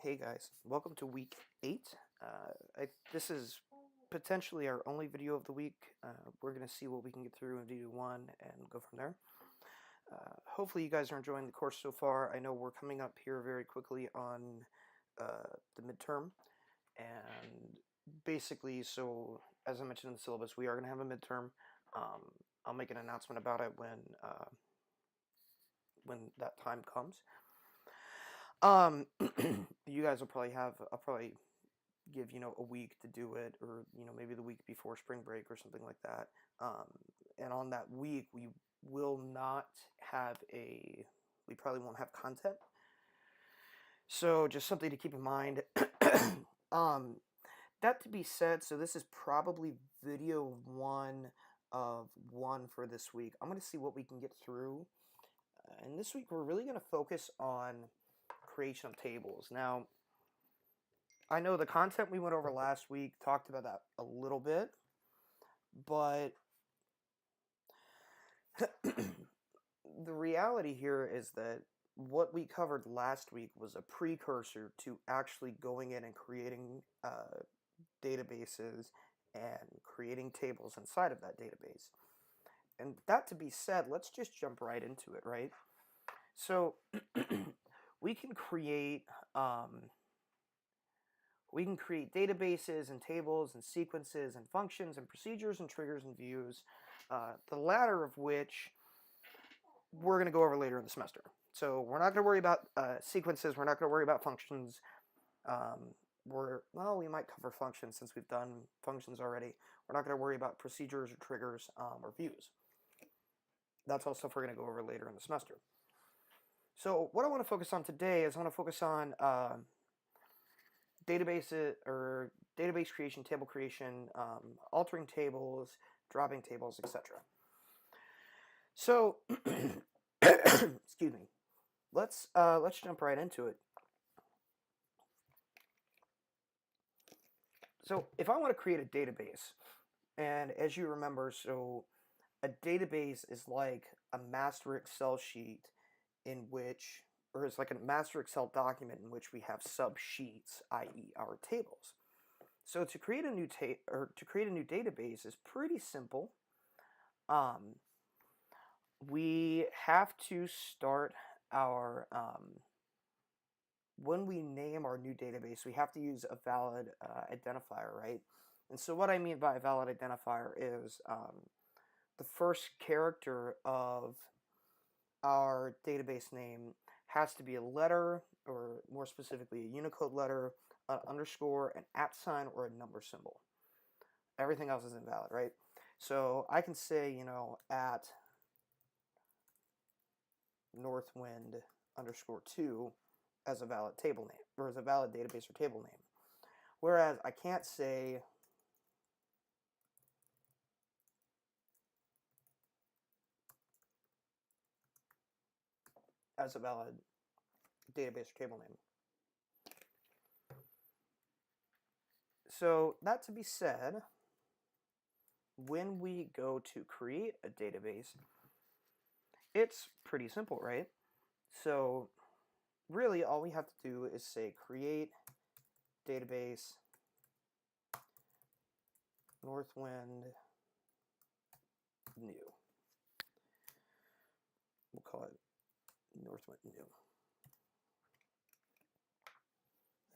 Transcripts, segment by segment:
Hey guys, welcome to week 8. This is potentially our only video of the week. We're going to see what we can get through in video 1 and go from there. Hopefully you guys are enjoying the course so far. I know we're coming up here very quickly on the midterm. And basically, so as I mentioned in the syllabus, we are going to have a midterm. I'll make an announcement about it when that time comes. You guys will probably I'll probably give, a week to do it, or, maybe the week before spring break or something like that. And on that week, we probably won't have content. So just something to keep in mind. That to be said, so this is probably video 1 of 1 for this week. I'm going to see what we can get through. And this week, we're really going to focus on creation of tables. Now, I know the content we went over last week talked about that a little bit, but the reality here is that what we covered last week was a precursor to actually going in and creating databases and creating tables inside of that database. And that to be said, let's just jump right into it, right? So we can create databases and tables and sequences and functions and procedures and triggers and views, the latter of which we're going to go over later in the semester. So we're not going to worry about sequences. We're not going to worry about functions. We might cover functions since we've done functions already. We're not going to worry about procedures or triggers or views. That's all stuff we're going to go over later in the semester. So what I want to focus on today is I want to focus on databases or database creation, table creation, altering tables, dropping tables, etc. So, excuse me. Let's jump right into it. So, if I want to create a database, and as you remember, so a database is like a master Excel sheet it's like a master Excel document in which we have sub-sheets, i.e. our tables. So to create a new database is pretty simple. We have to start our when we name our new database, we have to use a valid identifier, right? And so what I mean by a valid identifier is the first character of our database name has to be a letter, or more specifically a Unicode letter, an underscore, an @ sign, or a number symbol. Everything else is invalid, right? So I can say, at Northwind _2 as a valid table name, or as a valid database or table name. Whereas I can't say as a valid database or table name. So that to be said, when we go to create a database, it's pretty simple, right? So really all we have to do is say create database Northwind new. We'll call it Northwind new.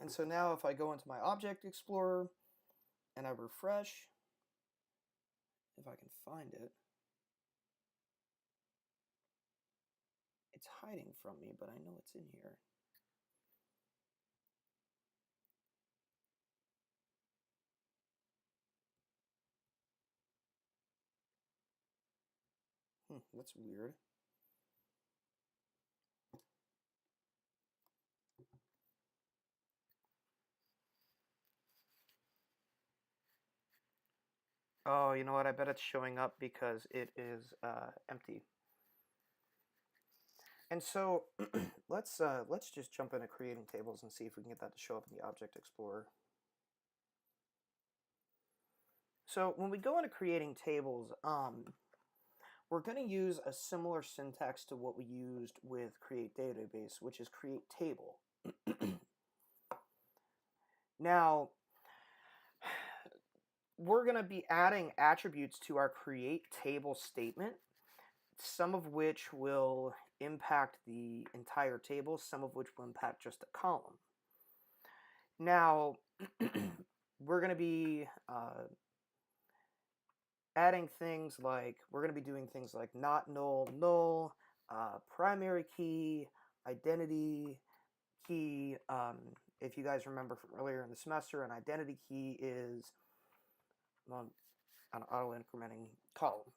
And so now if I go into my Object Explorer and I refresh, if I can find it, it's hiding from me, but I know it's in here. That's weird. Oh, you know what? I bet it's showing up because it is empty. And so let's just jump into creating tables and see if we can get that to show up in the Object Explorer. So when we go into creating tables, we're going to use a similar syntax to what we used with create database, which is create table. Now, we're going to be adding attributes to our create table statement, some of which will impact the entire table, some of which will impact just a column. Now, we're going to be adding things like, we're going to be doing things like not null, null, primary key, identity key. If you guys remember from earlier in the semester, an identity key is an auto-incrementing column.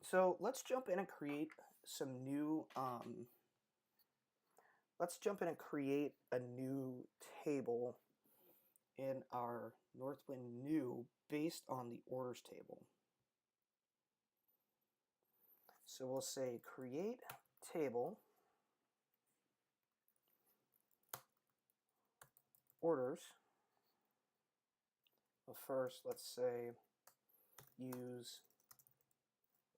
So let's jump in and create some new, let's jump in and create a new table in our Northwind new based on the orders table. So we'll say create table orders. Well, first, let's say use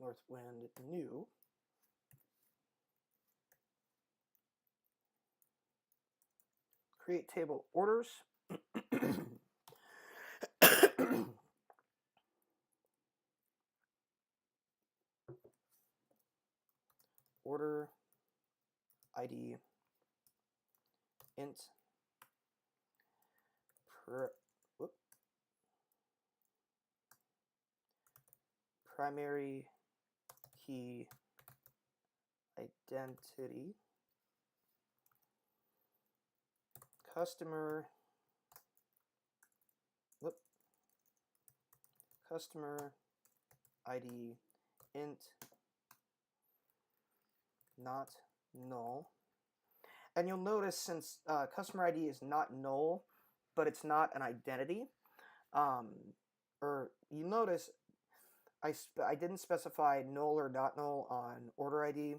Northwind new. Create table orders. Order ID int primary key identity customer ID int not null. And you'll notice, since customer ID is not null, but it's not an identity, or you notice I didn't specify null or not null on order ID,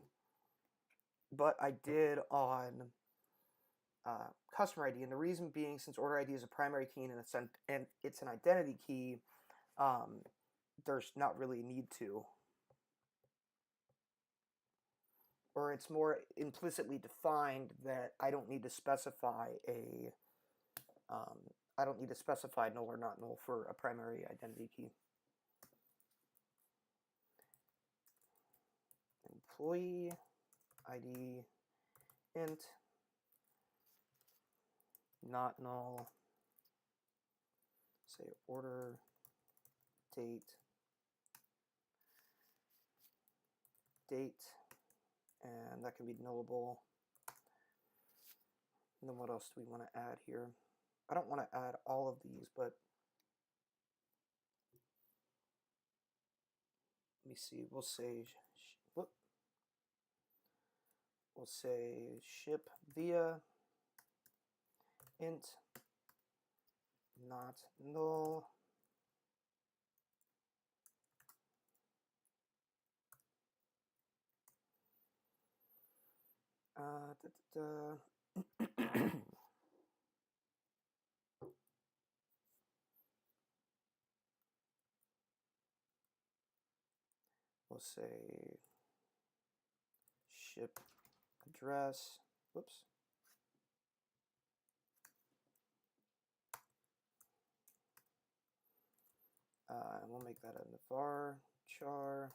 but I did on customer ID. And the reason being, since order ID is a primary key and it's an identity key, there's not really a need to. Or it's more implicitly defined that I don't need to specify I don't need to specify null or not null for a primary identity key. Employee ID int not null, say order date, and that can be nullable. And then what else do we want to add here? I don't want to add all of these, but let me see. We'll say ship via int not null. We'll say ship address. Whoops. We'll make that a var char.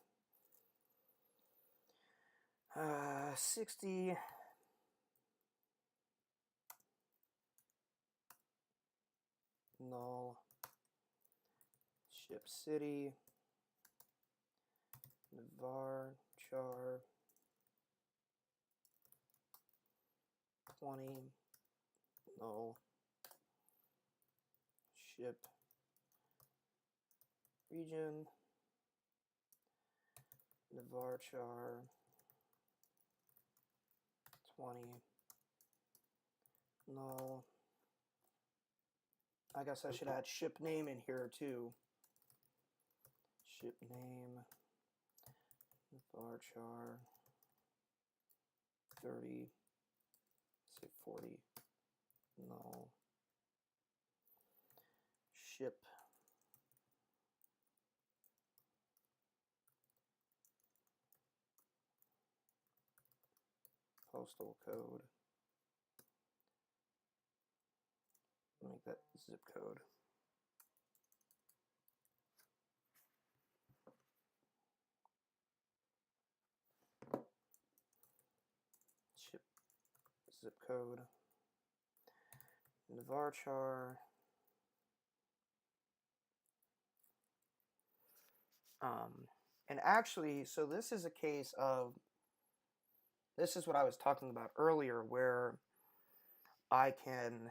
60 null ship city var char 20 null ship region var char 20 null. I guess I should add ship name in here too. Ship name var char 30, say 40 null ship postal code make that zip code. Ship zip code. The varchar. And actually, so this is a case of, this is what I was talking about earlier, where I can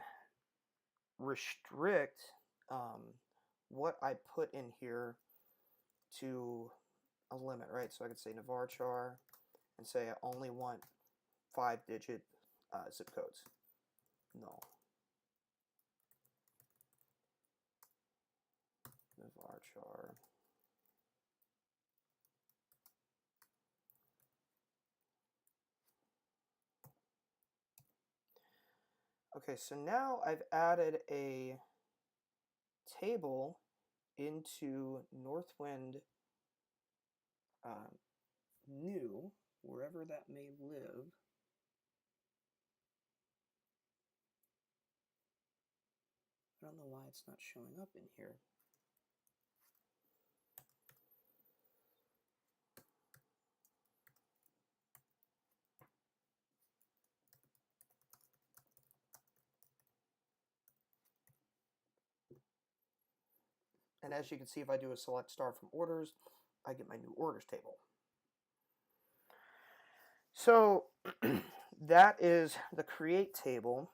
restrict what I put in here to a limit, right? So I could say navarchar and say I only want 5-digit zip codes. No. Navarchar. Okay, so now I've added a table into Northwind new, wherever that may live. I don't know why it's not showing up in here. And as you can see, if I do a select star from orders, I get my new orders table. So that is the create table.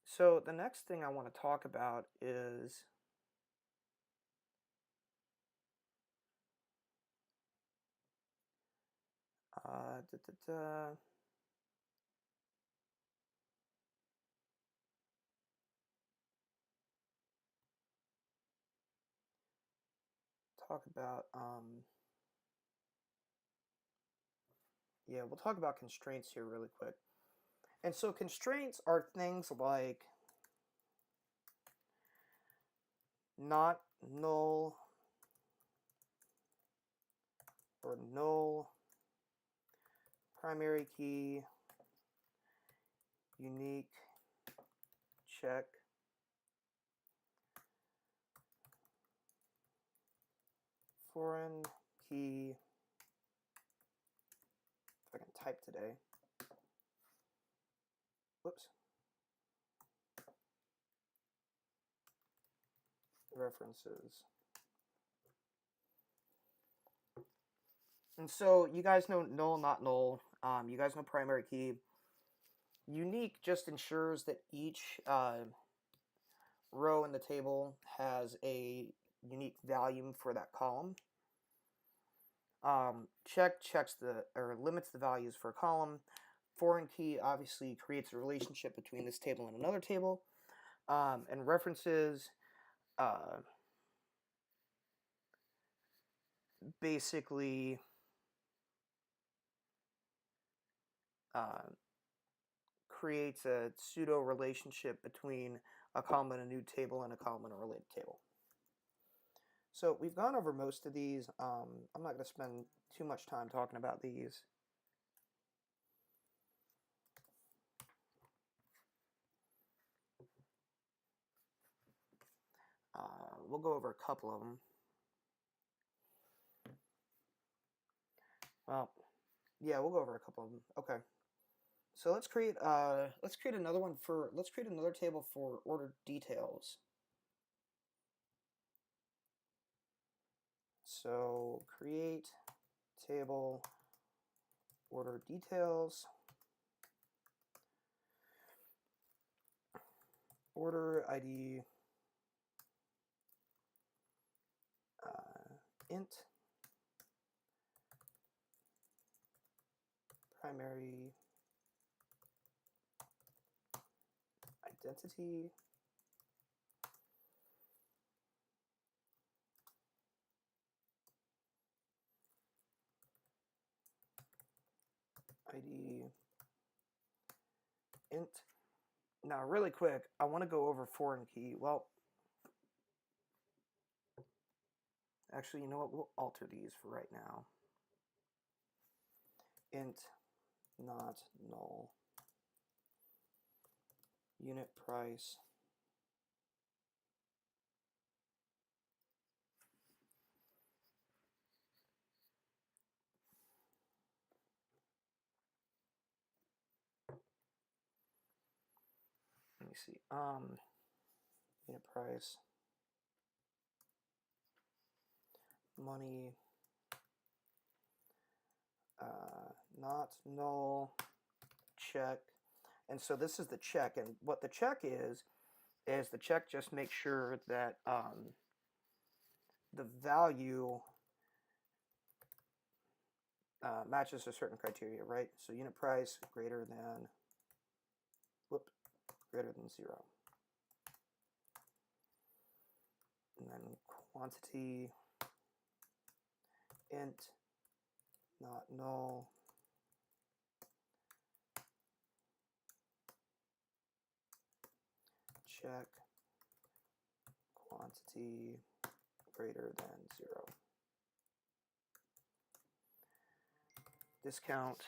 So the next thing I want to talk about is talk about we'll talk about constraints here really quick. And so constraints are things like not null or null, primary key, unique, check, foreign key, if I can type today, whoops, references. And so you guys know null, not null. You guys know primary key. Unique just ensures that each row in the table has a unique value for that column. Check checks or limits the values for a column. Foreign key obviously creates a relationship between this table and another table. And references basically creates a pseudo relationship between a column in a new table and a column in a related table. So we've gone over most of these. I'm not going to spend too much time talking about these. We'll go over a couple of them. Well, yeah, we'll go over a couple of them. Okay. So let's create another one for, let's create another table for order details. So create table order details, order ID int, primary identity, ID int. Now, really quick, I want to go over foreign key. Well, actually, you know what? We'll alter these for right now. int not null, unit price, let me see, unit price, money, not null, check. And so this is the check, and what the check is the check just makes sure that the value matches a certain criteria, right? So unit price greater than, greater than 0. And then quantity, int, not null, check, quantity greater than 0. Discount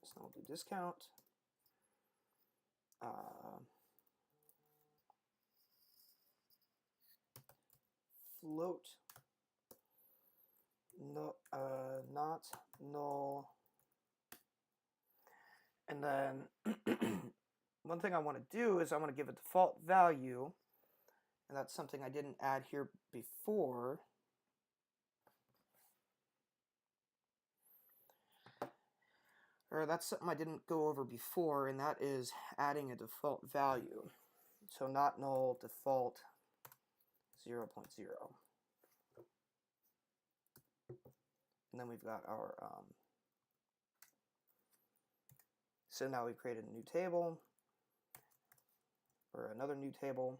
so we'll do discount float no, not null, and then one thing I want to do is I want to give a default value, and that's something I didn't add here before. Or that's something I didn't go over before, and that is adding a default value. So not null, default 0.0. And then we've got our, so now we've created a new table, or another new table.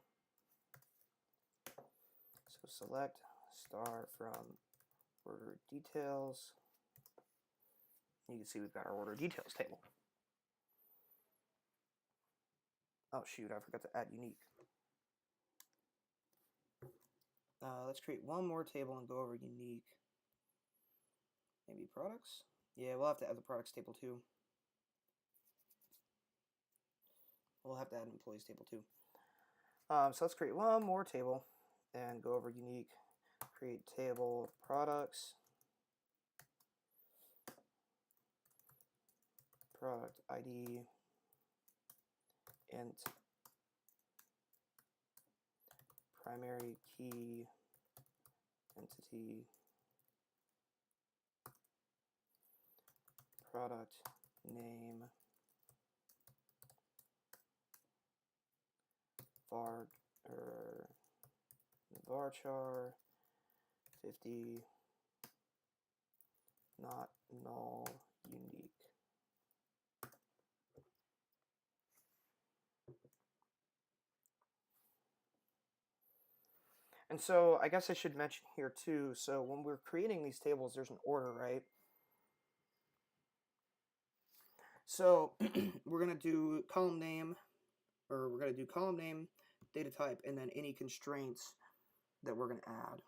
So select star from order details. You can see we've got our order details table. Oh shoot, I forgot to add unique. Let's create one more table and go over unique. Maybe products? Yeah, we'll have to add the products table too. We'll have to add an employees table too. So let's create one more table and go over unique. Create table products. Product ID, int, primary key, entity, product name, varchar 50, not null, unique. And so I guess I should mention here too, so when we're creating these tables, there's an order, right? So we're going to do column name, or we're going to do column name, data type, and then any constraints that we're going to add.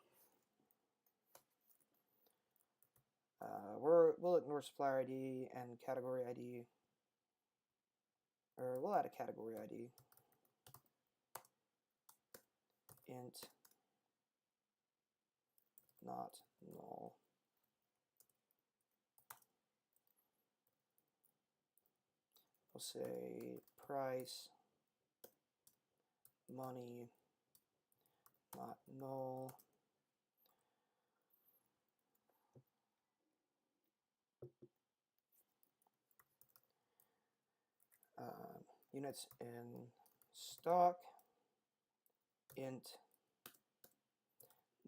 We'll ignore supplier ID and category ID, or we'll add a category ID. Int, not null. We'll say price, money, not null. Units in stock, int,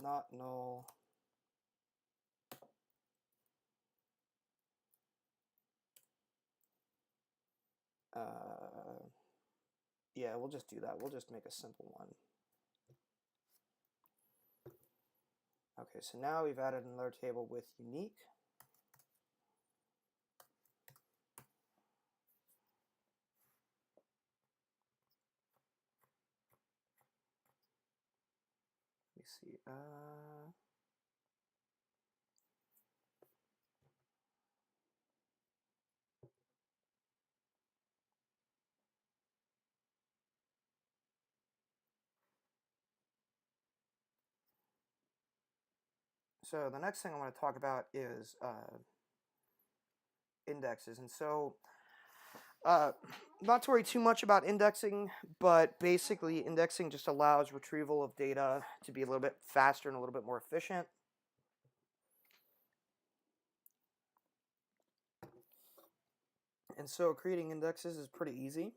not null. Yeah, we'll just do that. We'll just make a simple one. Okay, so now we've added another table with unique. see. So the next thing I want to talk about is indexes. And so, not to worry too much about indexing, but basically indexing just allows retrieval of data to be a little bit faster and a little bit more efficient. And so creating indexes is pretty easy.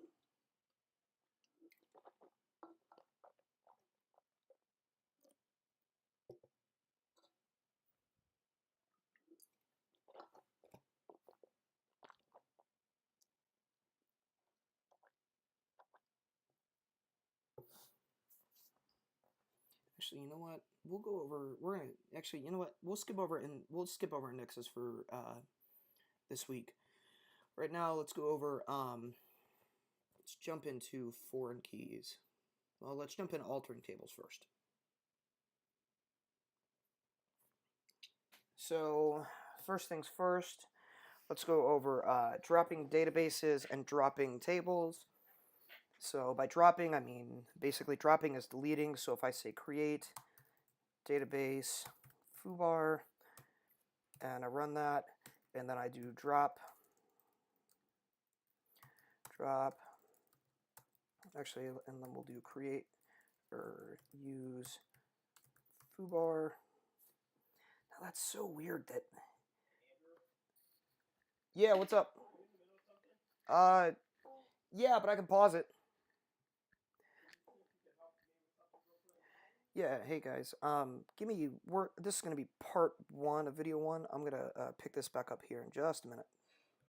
Actually, you know what? We'll go over. We're gonna actually. You know what? We'll skip over indexes for this week. Right now, let's go over. Let's jump into foreign keys. Well, let's jump into altering tables first. So, first things first. Let's go over dropping databases and dropping tables. So by dropping, I mean basically dropping is deleting. So if I say create database foobar and I run that, and then I do drop, actually, and then we'll do create or use foobar. Now that's so weird that. Yeah, what's up? Yeah, but I can pause it. Yeah, hey guys. This is gonna be part 1 of video 1. I'm gonna pick this back up here in just a minute.